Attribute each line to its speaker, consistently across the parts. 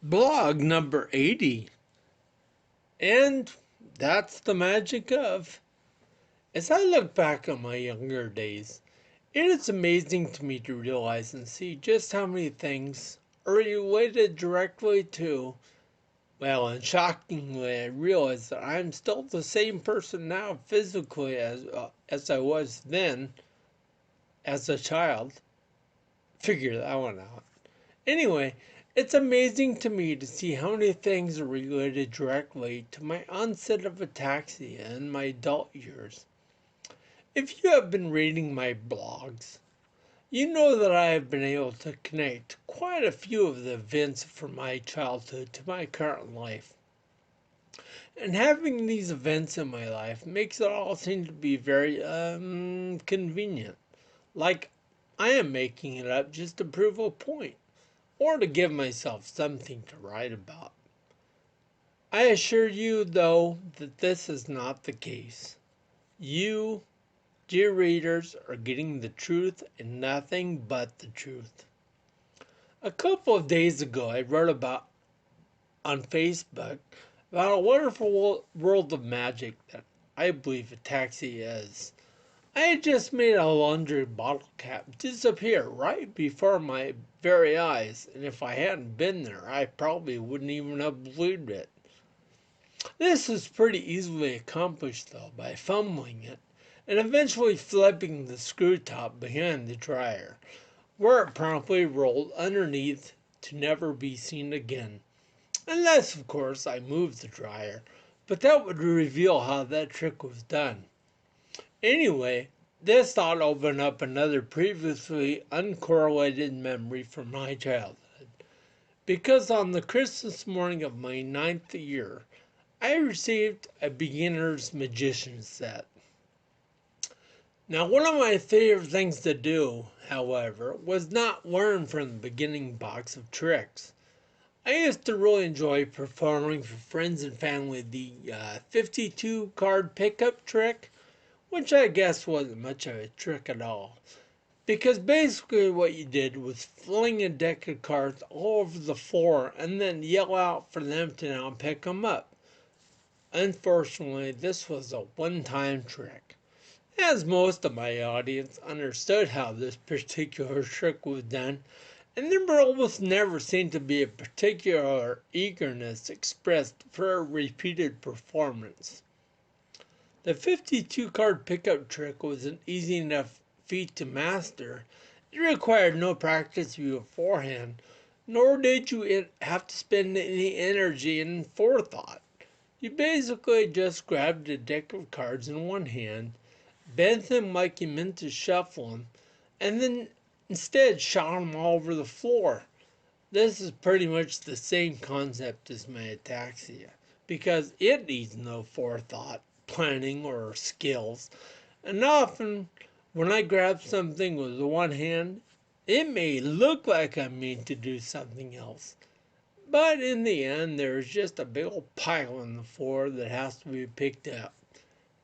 Speaker 1: Blog number 80. And that's the magic of. As I look back on my younger days, it is amazing to me to realize and see just how many things are related directly to. Well, and shockingly, I realize that I'm still the same person now physically as I was then as a child. Figure that one out. Anyway, it's amazing to me to see how many things are related directly to my onset of ataxia in my adult years. If you have been reading my blogs, you know that I have been able to connect quite a few of the events from my childhood to my current life. And having these events in my life makes it all seem to be very convenient. Like I am making it up just to prove a point, or to give myself something to write about. I assure you, though, that this is not the case. You, dear readers, are getting the truth and nothing but the truth. A couple of days ago, I wrote about on Facebook about a wonderful world of magic that I believe ataxia is. I had just made a laundry bottle cap disappear right before my very eyes, and if I hadn't been there, I probably wouldn't even have believed it. This was pretty easily accomplished, though, by fumbling it and eventually flipping the screw top behind the dryer, where it promptly rolled underneath to never be seen again. Unless, of course, I moved the dryer, but that would reveal how that trick was done. Anyway, this thought opened up another previously uncorrelated memory from my childhood. Because on the Christmas morning of my ninth year, I received a beginner's magician set. Now, one of my favorite things to do, however, was not learn from the beginning box of tricks. I used to really enjoy performing for friends and family the 52 card pickup trick, which I guess wasn't much of a trick at all. Because basically what you did was fling a deck of cards all over the floor and then yell out for them to now pick them up. Unfortunately, this was a one-time trick, as most of my audience understood how this particular trick was done, and there almost never seemed to be a particular eagerness expressed for a repeated performance. The 52 card pickup trick was an easy enough feat to master. It required no practice beforehand, nor did you have to spend any energy and forethought. You basically just grabbed a deck of cards in one hand, bent them like you meant to shuffle them, and then instead shot them all over the floor. This is pretty much the same concept as my ataxia, because it needs no forethought, planning, or skills. And often, when I grab something with one hand, it may look like I mean to do something else. But in the end, there's just a big old pile on the floor that has to be picked up.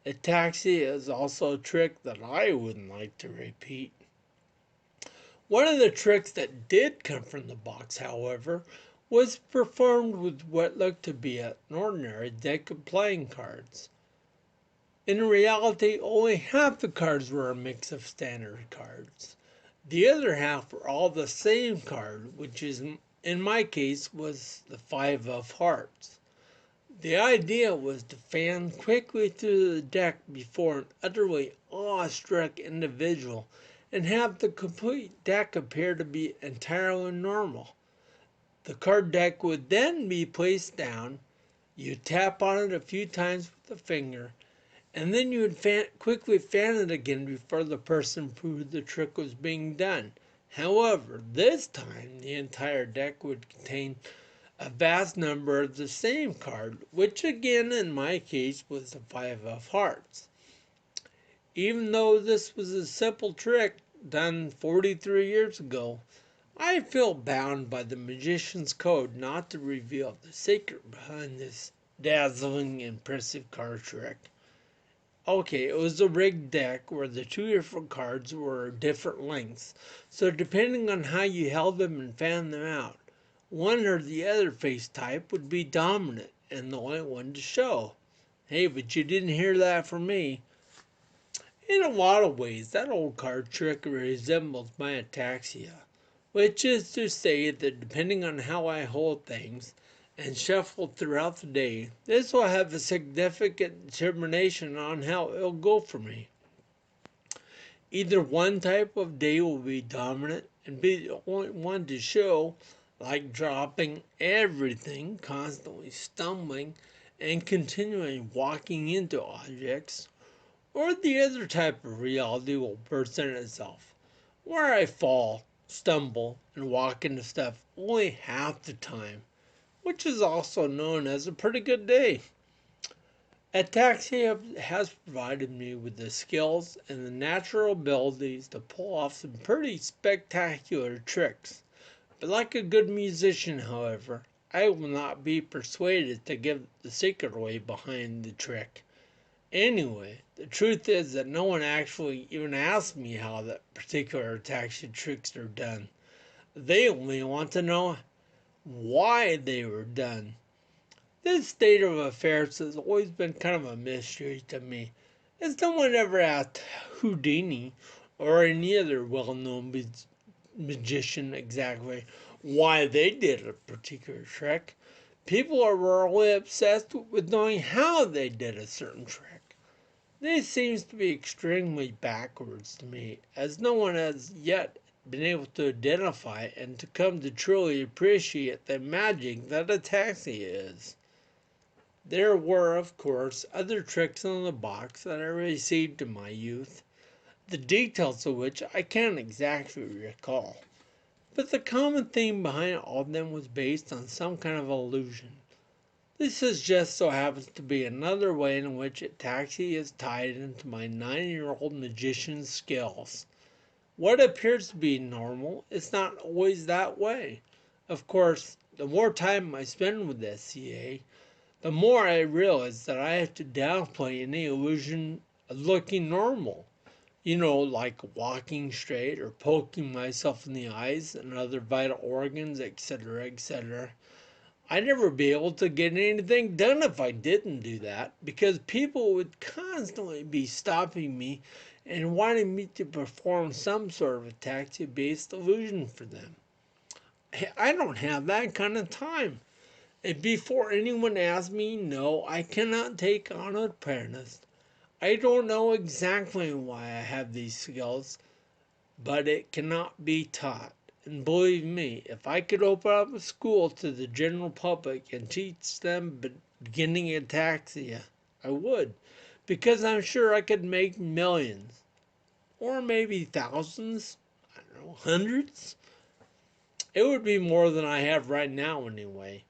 Speaker 1: Ataxia is also a trick that I wouldn't like to repeat. One of the tricks that did come from the box, however, was performed with what looked to be an ordinary deck of playing cards. In reality, only half the cards were a mix of standard cards. The other half were all the same card, which in my case was the five of hearts. The idea was to fan quickly through the deck before an utterly awestruck individual and have the complete deck appear to be entirely normal. The card deck would then be placed down, you tap on it a few times with a finger, and then you would quickly fan it again before the person proved the trick was being done. However, this time the entire deck would contain a vast number of the same card, which again in my case was the five of hearts. Even though this was a simple trick done 43 years ago, I feel bound by the magician's code not to reveal the secret behind this dazzling, impressive card trick. Okay, it was a rigged deck where the two different cards were different lengths, so depending on how you held them and fanned them out, One or the other face type would be dominant and the only one to show. Hey, but you didn't hear that from me. In a lot of ways, that old card trick resembles my ataxia, which is to say that depending on how I hold things and shuffle throughout the day, this will have a significant determination on how it'll go for me. Either one type of day will be dominant and be the only one to show, like dropping everything, constantly stumbling, and continually walking into objects, or the other type of reality will present itself, where I fall, stumble, and walk into stuff only half the time, which is also known as a pretty good day. Ataxia has provided me with the skills and the natural abilities to pull off some pretty spectacular tricks. But like a good musician, however, I will not be persuaded to give the secret away behind the trick. Anyway, the truth is that no one actually even asked me how that particular ataxia tricks are done. They only want to know why they were done. This state of affairs has always been kind of a mystery to me, as no one ever asked Houdini or any other well-known magician exactly why they did a particular trick. People are rarely obsessed with knowing how they did a certain trick. This seems to be extremely backwards to me, as no one has yet been able to identify and to come to truly appreciate the magic that ataxia is. There were, of course, other tricks in the box that I received in my youth, the details of which I can't exactly recall. But the common theme behind all of them was based on some kind of illusion. This is just so happens to be another way in which ataxia is tied into my 9-year-old magician's skills. What appears to be normal is not always that way. Of course, the more time I spend with SCA, the more I realize that I have to downplay any illusion of looking normal. Like walking straight or poking myself in the eyes and other vital organs, etc., etc. I'd never be able to get anything done if I didn't do that, because people would constantly be stopping me and wanting me to perform some sort of ataxia based illusion for them. I don't have that kind of time. And before anyone asks me, no, I cannot take on an apprentice. I don't know exactly why I have these skills, but it cannot be taught. And believe me, if I could open up a school to the general public and teach them beginning ataxia, I would, because I'm sure I could make millions, or maybe thousands, I don't know, hundreds. It would be more than I have right now, anyway.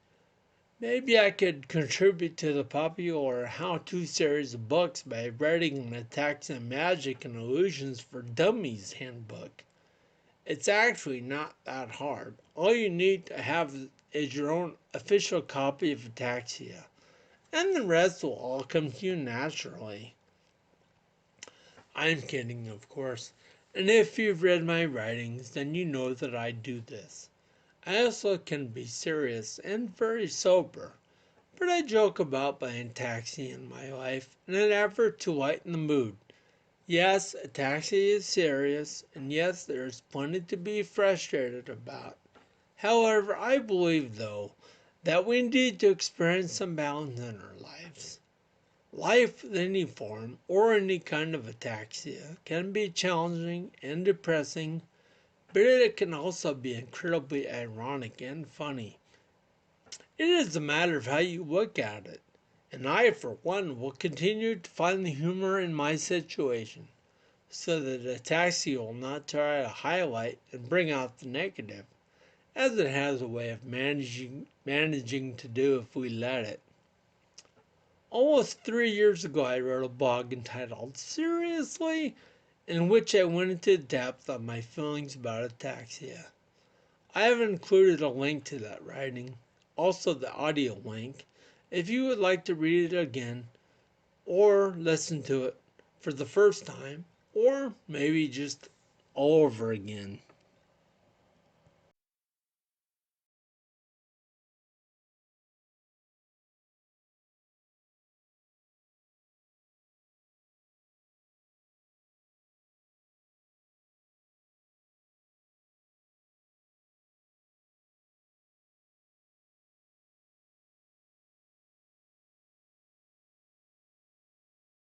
Speaker 1: Maybe I could contribute to the popular how-to series of books by writing an Ataxia Magic and Illusions for Dummies handbook. It's actually not that hard. All you need to have is your own official copy of Ataxia, and the rest will all come to you naturally. I'm kidding, of course, and if you've read my writings, then you know that I do this. I also can be serious and very sober, but I joke about my ataxia in my life in an effort to lighten the mood. Yes, ataxia is serious, and yes, there is plenty to be frustrated about. However, I believe, though, that we need to experience some balance in our lives. Life in any form or any kind of ataxia can be challenging and depressing, but it can also be incredibly ironic and funny. It is a matter of how you look at it, and I, for one, will continue to find the humor in my situation, so that ataxia will not try to highlight and bring out the negative, as it has a way of managing to do if we let it. Almost 3 years ago, I wrote a blog entitled Seriously, in which I went into depth on my feelings about ataxia. I have included a link to that writing, also the audio link, if you would like to read it again, or listen to it for the first time, or maybe just all over again.